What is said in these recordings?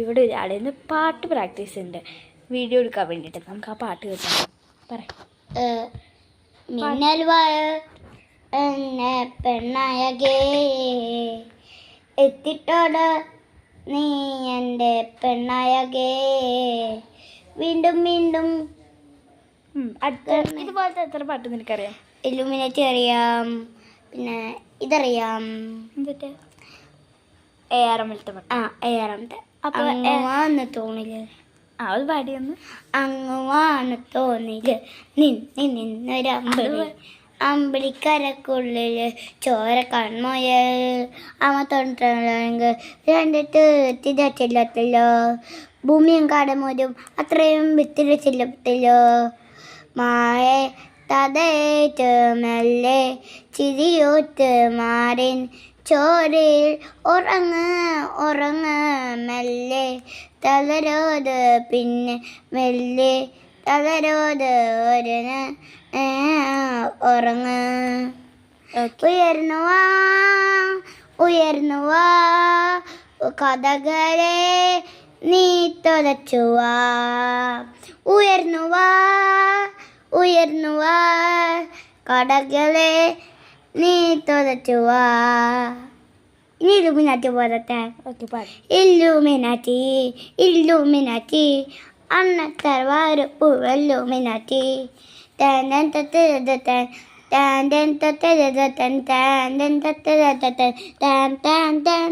ഇവിടെ ഒരാളിന്ന് പാട്ട് പ്രാക്ടീസ് ഉണ്ട്, വീഡിയോ എടുക്കാൻ വേണ്ടിയിട്ട്. നമുക്ക് ആ പാട്ട് കേൾക്കാം. പറയാം. മിന്നൽ വായ എന്നെ പെണ്ണായകേ, എത്തിട്ടോട് നീ എൻ്റെ പെണ്ണായകേ, വീണ്ടും വീണ്ടും. അടുത്ത ഇതുപോലത്തെ എത്ര പാട്ട് നിനക്കറിയാം? ഇലുമിനേറ്റ് അറിയാം, പിന്നെ ഇതറിയാം, എന്നിട്ട് ARMലത്തെ പാട്ട്. ഏറാമത്തെ അങ്ങുവാന്ന് തോന്നില്, അത് പാടിയൊന്ന്. അങ്ങുവാന്ന് തോന്നില് നിന്നൊരമ്പളി, അമ്പളിക്കരക്കുള്ളില് ചോര കൺമൊയൽ, അമ്മ തൊണ്ടെങ്കിൽ രണ്ടിട്ട് തിരച്ചില്ലത്തില്ലോ, ഭൂമിയും കാടമോരും അത്രയും വിത്തിരച്ചില്ലത്തില്ലോ, മായ തതേറ്റ് മെല്ലെ ചിരിയോത്ത് മാറിൻ ചോരയിൽ ഉറങ്ങ് മെല്ലെ, തളരോത് പിന്നെ മെല്ലെ തളരോത് ഒരു ഉറങ്ങ്. ഉയർന്നുവാ കഥകളെ നീ തുലച്ചുവാ, ഉയർന്നുവാ കടകളെ നീ തുലച്ചുവാ. ഇനി ഇലുമിനാറ്റി പോലത്തെ. ഇല്ലുമിനാറ്റി അന്നത്തറവാരപ്പൂ ഇല്ലുമിനാറ്റി, താൻ തത്തൻ താൻ തത്തൻ താൻ തത്തൻ താൻ താൻ താൻ താൻ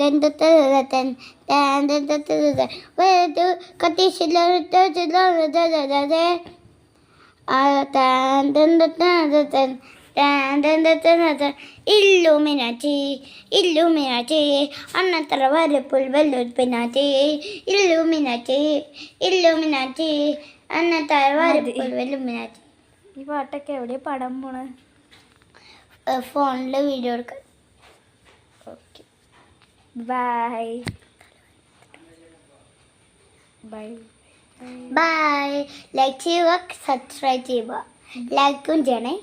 താൻ തത്തൻ താൻ തത്തൻ വേദു കത്തിശില ഇല്ലുമിനാറ്റി അന്നത്ര വരപ്പുൽ വെല്ലുപ്പിനാറ്റി, ഇല്ലുമിനാറ്റി അന്നത്ര വരപ്പുൽ വെല്ലുമിനാറ്റി. ഈ പാട്ടൊക്കെ എവിടെയാ പാടാൻ പോണേ? ഫോണിൽ വീഡിയോ എടുക്കാൻ. Okay, bye. ലൈക്ക് ചെയ്യുക, സബ്സ്ക്രൈബ് ചെയ്യുക, ലൈക്കും ചെയ്യണേ.